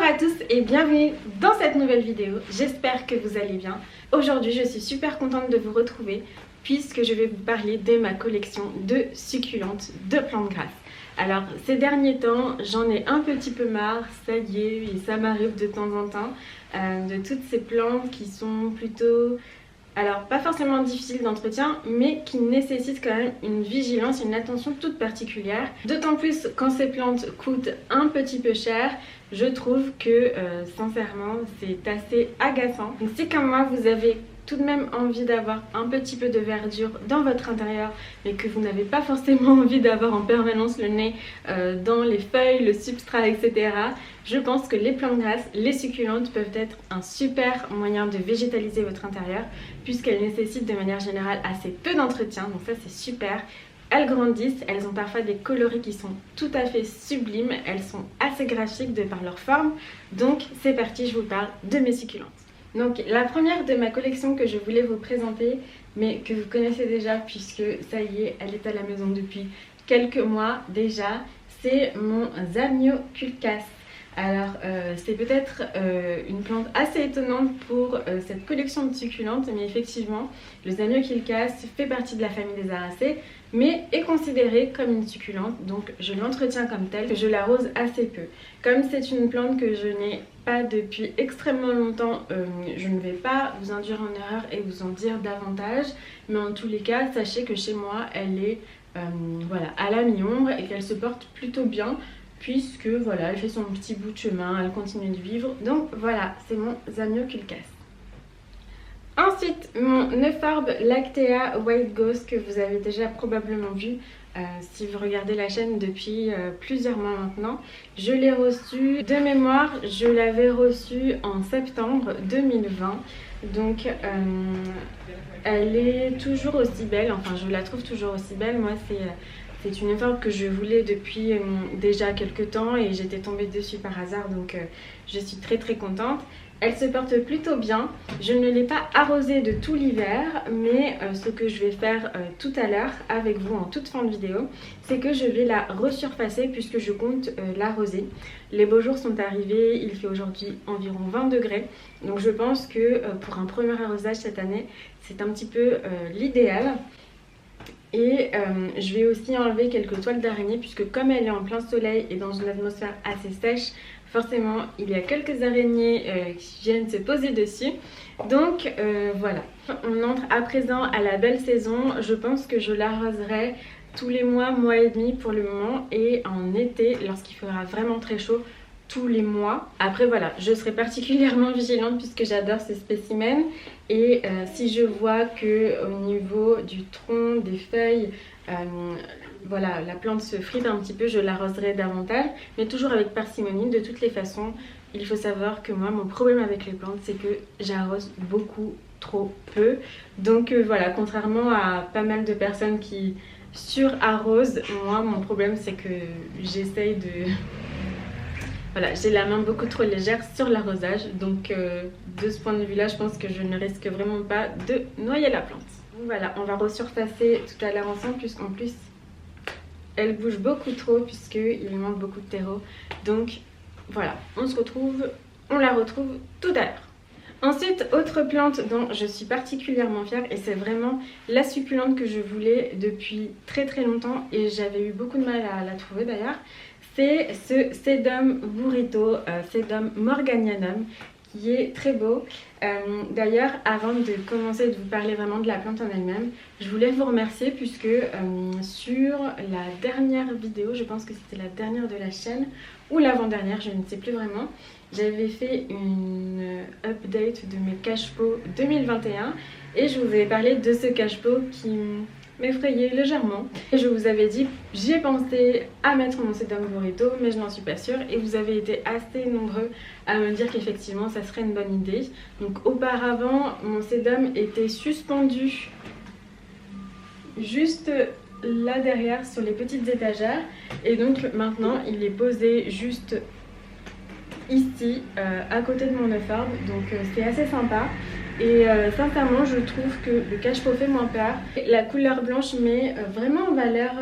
Bonjour à tous et bienvenue dans cette nouvelle vidéo, j'espère que vous allez bien. Aujourd'hui je suis super contente de vous retrouver puisque je vais vous parler de ma collection de succulentes de plantes grasses. Alors ces derniers temps j'en ai un petit peu marre, ça y est, et ça m'arrive de temps en temps, de toutes ces plantes qui sont plutôt... Alors pas forcément difficile d'entretien mais qui nécessite quand même une vigilance, une attention toute particulière. D'autant plus quand ces plantes coûtent un petit peu cher, je trouve que sincèrement c'est assez agaçant. Donc si comme moi vous avez tout de même envie d'avoir un petit peu de verdure dans votre intérieur mais que vous n'avez pas forcément envie d'avoir en permanence le nez dans les feuilles, le substrat, etc. Je pense que les plantes grasses, les succulentes peuvent être un super moyen de végétaliser votre intérieur puisqu'elles nécessitent de manière générale assez peu d'entretien, donc ça c'est super. Elles grandissent, elles ont parfois des coloris qui sont tout à fait sublimes, elles sont assez graphiques de par leur forme, donc c'est parti, je vous parle de mes succulentes. Donc la première de ma collection que je voulais vous présenter, mais que vous connaissez déjà puisque ça y est, elle est à la maison depuis quelques mois déjà, c'est mon Zamioculcas. Alors c'est peut-être une plante assez étonnante pour cette collection de succulentes, mais effectivement le Zamioculcas fait partie de la famille des Aracées mais est considérée comme une succulente, donc je l'entretiens comme telle, je l'arrose assez peu. Comme c'est une plante que je n'ai pas depuis extrêmement longtemps, je ne vais pas vous induire en erreur et vous en dire davantage, mais en tous les cas sachez que chez moi elle est voilà, à la mi-ombre et qu'elle se porte plutôt bien puisque voilà, elle fait son petit bout de chemin, elle continue de vivre, donc voilà, c'est mon Zamioculcas. Ensuite, mon Euphorbes Lactea White Ghost que vous avez déjà probablement vu si vous regardez la chaîne depuis plusieurs mois maintenant. Je l'ai reçu de mémoire, je l'avais reçu en septembre 2020. Donc elle est toujours aussi belle, enfin je la trouve toujours aussi belle. Moi c'est une Euphorbes que je voulais depuis déjà quelques temps et j'étais tombée dessus par hasard, donc je suis très contente. Elle se porte plutôt bien, je ne l'ai pas arrosée de tout l'hiver, mais ce que je vais faire tout à l'heure avec vous en toute fin de vidéo, c'est que je vais la resurfacer puisque je compte l'arroser. Les beaux jours sont arrivés, il fait aujourd'hui environ 20 degrés, donc je pense que pour un premier arrosage cette année, c'est un petit peu l'idéal. Et je vais aussi enlever quelques toiles d'araignée puisque comme elle est en plein soleil et dans une atmosphère assez sèche, forcément il y a quelques araignées qui viennent se poser dessus. Donc voilà, on entre à présent à la belle saison. Je pense que je l'arroserai tous les mois et demi pour le moment, et en été lorsqu'il fera vraiment très chaud, tous les mois. Après voilà, je serai particulièrement vigilante puisque j'adore ces spécimens et si je vois que au niveau du tronc, des feuilles, voilà, la plante se frite un petit peu, je l'arroserai davantage, mais toujours avec parcimonie. De toutes les façons, il faut savoir que moi, mon problème avec les plantes, c'est que j'arrose beaucoup trop peu. Donc voilà, contrairement à pas mal de personnes qui surarrosent, moi, mon problème, c'est que j'essaye de... Voilà, j'ai la main beaucoup trop légère sur l'arrosage, donc de ce point de vue là, je pense que je ne risque vraiment pas de noyer la plante. Donc voilà, on va resurfacer tout à l'heure ensemble puisqu'en plus elle bouge beaucoup trop puisqu'il lui manque beaucoup de terreau. Donc voilà, on la retrouve tout à l'heure. Ensuite, autre plante dont je suis particulièrement fière, et c'est vraiment la succulente que je voulais depuis très longtemps et j'avais eu beaucoup de mal à la trouver d'ailleurs, c'est ce Sedum burrito, Sedum morganianum, qui est très beau. D'ailleurs, avant de commencer de vous parler vraiment de la plante en elle-même, je voulais vous remercier puisque sur la dernière vidéo, je pense que c'était la dernière de la chaîne ou l'avant-dernière, je ne sais plus vraiment, j'avais fait une update de mes cache-pots 2021 et je vous avais parlé de ce cache-pot qui m'effrayait légèrement. Et je vous avais dit, j'ai pensé à mettre mon Sedum burrito mais je n'en suis pas sûre, et vous avez été assez nombreux à me dire qu'effectivement ça serait une bonne idée. Donc auparavant mon Sedum était suspendu juste là derrière sur les petites étagères et donc maintenant il est posé juste ici à côté de mon Euphorbes, donc c'est assez sympa. Et sincèrement je trouve que le cache-pot fait moins peur. La couleur blanche met vraiment en valeur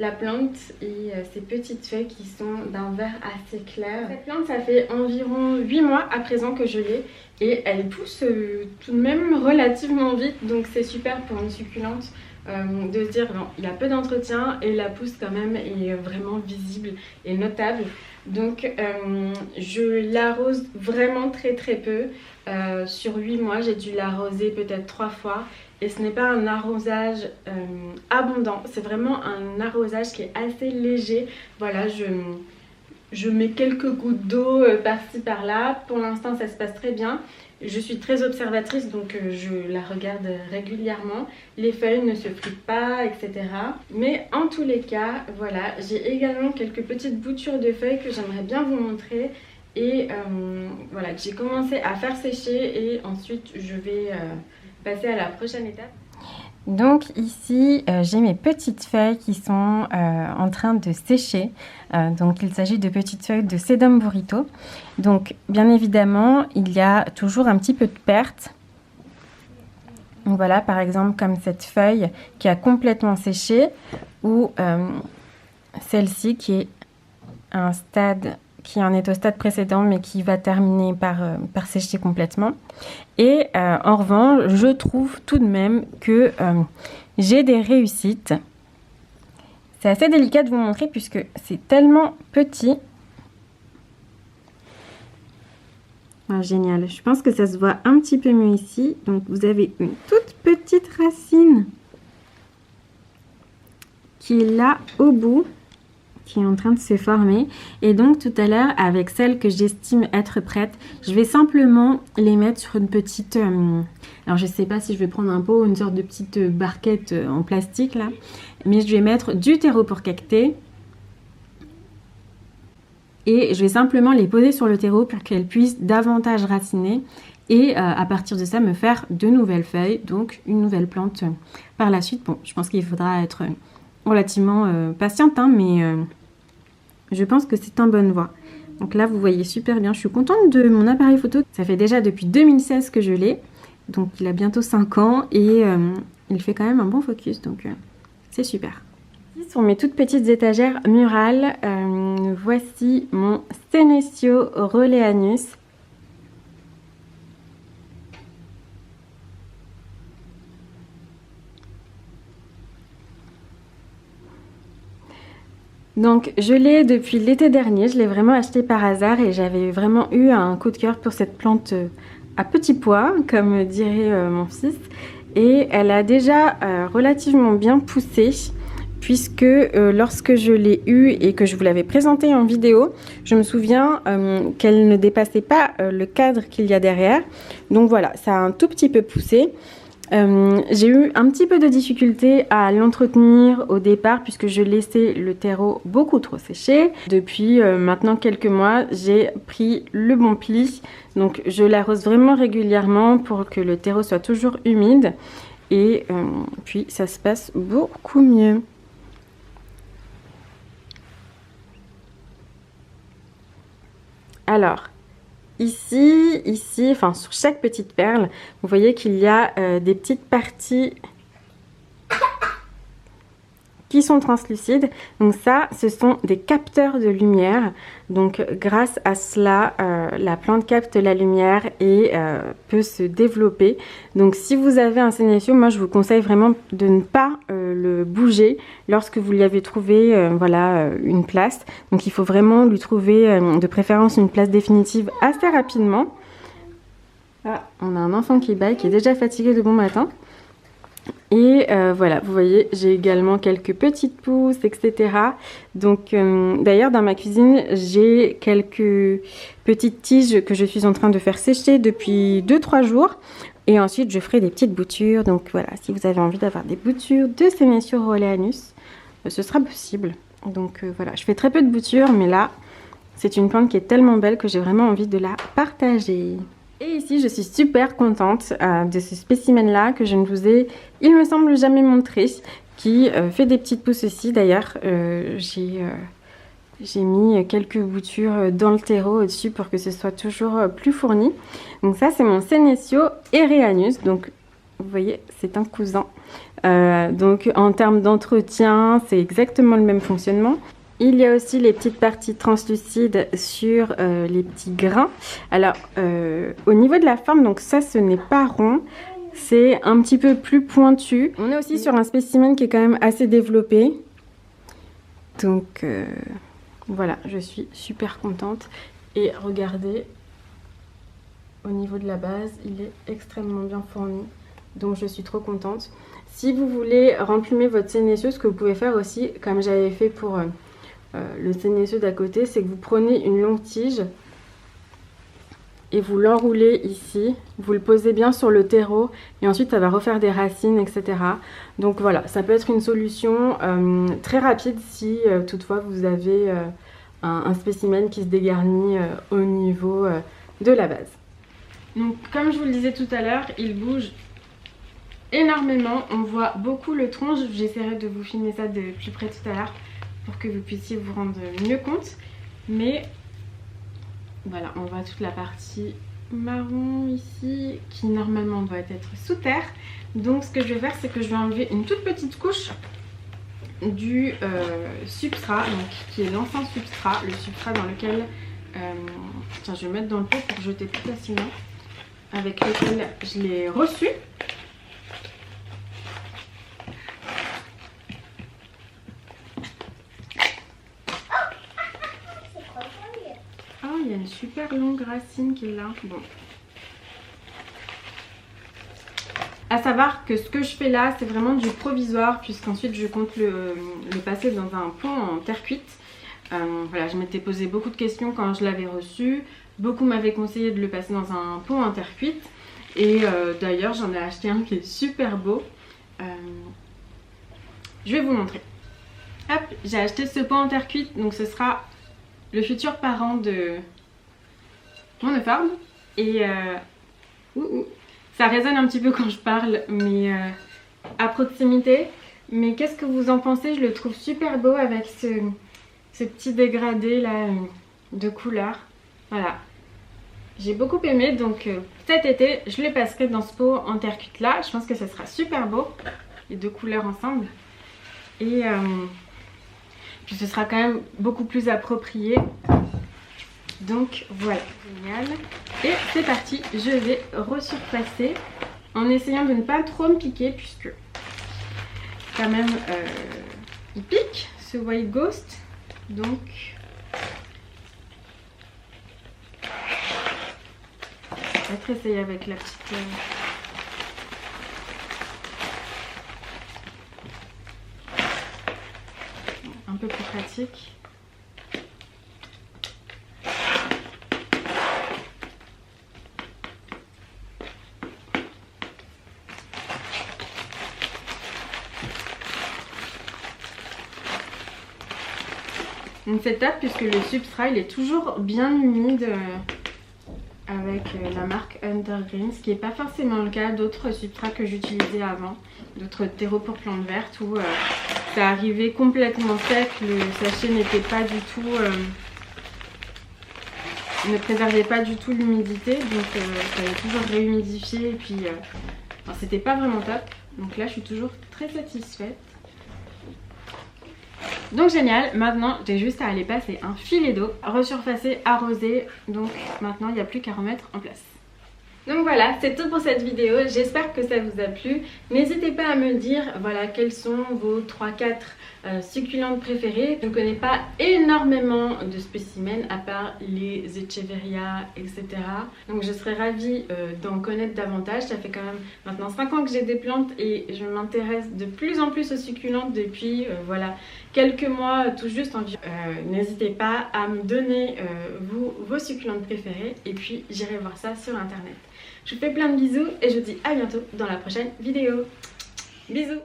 la plante et ses petites feuilles qui sont d'un vert assez clair. Cette plante, ça fait environ 8 mois à présent que je l'ai et elle pousse tout de même relativement vite, donc c'est super pour une succulente. De se dire bon, il y a peu d'entretien et la pousse quand même est vraiment visible et notable. Donc je l'arrose vraiment très peu. Sur 8 mois j'ai dû l'arroser peut-être 3 fois et ce n'est pas un arrosage abondant, c'est vraiment un arrosage qui est assez léger. Voilà, je mets quelques gouttes d'eau par-ci par-là. Pour l'instant ça se passe très bien. Je suis très observatrice, donc je la regarde régulièrement. Les feuilles ne se fritent pas, etc. Mais en tous les cas, voilà, j'ai également quelques petites boutures de feuilles que j'aimerais bien vous montrer. Et voilà, j'ai commencé à faire sécher et ensuite je vais passer à la prochaine étape. Donc ici j'ai mes petites feuilles qui sont en train de sécher. Donc il s'agit de petites feuilles de Sedum burrito. Donc bien évidemment il y a toujours un petit peu de perte. Donc voilà, par exemple comme cette feuille qui a complètement séché ou celle-ci qui est en est au stade précédent mais qui va terminer par sécher complètement. Et en revanche, je trouve tout de même que j'ai des réussites. C'est assez délicat de vous montrer puisque c'est tellement petit. Ah, génial, je pense que ça se voit un petit peu mieux ici. Donc vous avez une toute petite racine qui est là au bout, qui est en train de se former. Et donc tout à l'heure, avec celles que j'estime être prêtes, je vais simplement les mettre sur une petite... alors je sais pas si je vais prendre un pot ou une sorte de petite barquette en plastique là. Mais je vais mettre du terreau pour cacter. Et je vais simplement les poser sur le terreau pour qu'elles puissent davantage raciner. Et à partir de ça, me faire de nouvelles feuilles. Donc une nouvelle plante par la suite. Bon, je pense qu'il faudra être relativement patiente, hein, mais... je pense que c'est en bonne voie. Donc là, vous voyez super bien. Je suis contente de mon appareil photo. Ça fait déjà depuis 2016 que je l'ai. Donc il a bientôt 5 ans et il fait quand même un bon focus. Donc c'est super. Ici sont mes toutes petites étagères murales. Voici mon Senecio Roleanus. Donc je l'ai depuis l'été dernier, je l'ai vraiment acheté par hasard et j'avais vraiment eu un coup de cœur pour cette plante à petit pois, comme dirait mon fils. Et elle a déjà relativement bien poussé, puisque lorsque je l'ai eue et que je vous l'avais présentée en vidéo, je me souviens qu'elle ne dépassait pas le cadre qu'il y a derrière. Donc voilà, ça a un tout petit peu poussé. J'ai eu un petit peu de difficulté à l'entretenir au départ puisque je laissais le terreau beaucoup trop sécher. Depuis maintenant quelques mois, j'ai pris le bon pli. Donc je l'arrose vraiment régulièrement pour que le terreau soit toujours humide. Et puis ça se passe beaucoup mieux. Alors... Ici, enfin sur chaque petite perle, vous voyez qu'il y a des petites parties qui sont translucides. Donc ça, ce sont des capteurs de lumière. Donc grâce à cela, la plante capte la lumière et peut se développer. Donc si vous avez un Senecio, moi je vous conseille vraiment de ne pas le bouger lorsque vous lui avez trouvé voilà, une place. Donc il faut vraiment lui trouver de préférence une place définitive assez rapidement. Ah, on a un enfant qui bâille, qui est déjà fatigué de bon matin. Et voilà, vous voyez, j'ai également quelques petites pousses, etc. Donc d'ailleurs dans ma cuisine, j'ai quelques petites tiges que je suis en train de faire sécher depuis 2-3 jours. Et ensuite, je ferai des petites boutures. Donc voilà, si vous avez envie d'avoir des boutures de Senecio Roleanus, ce sera possible. Donc voilà, je fais très peu de boutures, mais là, c'est une plante qui est tellement belle que j'ai vraiment envie de la partager. Et ici, je suis super contente de ce spécimen-là que je ne vous ai, il me semble, jamais montré, qui fait des petites pousses aussi. D'ailleurs, j'ai mis quelques boutures dans le terreau au-dessus pour que ce soit toujours plus fourni. Donc ça, c'est mon Senecio Erreanus. Donc vous voyez, c'est un cousin. Donc en termes d'entretien, c'est exactement le même fonctionnement. Il y a aussi les petites parties translucides sur les petits grains. Alors au niveau de la forme, donc ça ce n'est pas rond, c'est un petit peu plus pointu. On est aussi sur un spécimen qui est quand même assez développé. Donc voilà, je suis super contente. Et regardez, au niveau de la base, il est extrêmement bien fourni. Donc je suis trop contente. Si vous voulez remplumer votre sénécieux, ce que vous pouvez faire aussi, comme j'avais fait pour le sénécieux d'à côté, c'est que vous prenez une longue tige et vous l'enroulez ici. Vous le posez bien sur le terreau et ensuite ça va refaire des racines, etc. Donc voilà, ça peut être une solution très rapide si toutefois vous avez un spécimen qui se dégarnit au niveau de la base. Donc comme je vous le disais tout à l'heure, il bouge énormément, on voit beaucoup le tronc. J'essaierai de vous filmer ça de plus près tout à l'heure pour que vous puissiez vous rendre mieux compte. Mais voilà, on voit toute la partie marron ici qui normalement doit être sous terre. Donc ce que je vais faire, c'est que je vais enlever une toute petite couche du substrat, donc qui est l'ancien substrat, le substrat dans lequel tiens, je vais mettre dans le pot pour jeter plus facilement, avec lequel je l'ai reçu. Oh, il y a une super longue racine qui est là. Bon. À savoir que ce que je fais là, c'est vraiment du provisoire, puisqu'ensuite je compte le passer dans un pot en terre cuite. Voilà, je m'étais posé beaucoup de questions quand je l'avais reçu. Beaucoup m'avaient conseillé de le passer dans un pot en terre cuite. Et d'ailleurs, j'en ai acheté un qui est super beau. Je vais vous montrer. Hop, j'ai acheté ce pot en terre cuite, donc ce sera le futur parent de mon eupharbe. Et ça résonne un petit peu quand je parle, mais à proximité. Mais qu'est-ce que vous en pensez? Je le trouve super beau avec ce petit dégradé là de couleur. Voilà. J'ai beaucoup aimé, donc cet été, je le passerai dans ce pot en terre cuite là. Je pense que ça sera super beau, les deux couleurs ensemble. Et puis ce sera quand même beaucoup plus approprié. Donc voilà, génial. Et c'est parti, je vais resurfacer en essayant de ne pas trop me piquer, puisque quand même il pique ce White Ghost. Donc je vais peut-être essayer avec la petite un peu plus pratique. Donc c'est top puisque le substrat il est toujours bien humide avec la marque Undergreen, ce qui n'est pas forcément le cas d'autres substrats que j'utilisais avant, d'autres terreaux pour plantes vertes où ça arrivait complètement sec, le sachet n'était pas du tout, ne préservait pas du tout l'humidité, donc ça allait toujours réhumidifier et puis c'était pas vraiment top. Donc là je suis toujours très satisfaite. Donc génial, maintenant j'ai juste à aller passer un filet d'eau, resurfacer, arroser, donc maintenant il n'y a plus qu'à remettre en place. Donc voilà, c'est tout pour cette vidéo, j'espère que ça vous a plu. N'hésitez pas à me dire voilà, quels sont vos 3-4 succulentes préférées. Je ne connais pas énormément de spécimens à part les Echeveria, etc. Donc je serais ravie d'en connaître davantage. Ça fait quand même maintenant 5 ans que j'ai des plantes et je m'intéresse de plus en plus aux succulentes depuis voilà, quelques mois tout juste environ. N'hésitez pas à me donner vos succulentes préférées et puis j'irai voir ça sur internet. Je vous fais plein de bisous et je vous dis à bientôt dans la prochaine vidéo. Bisous!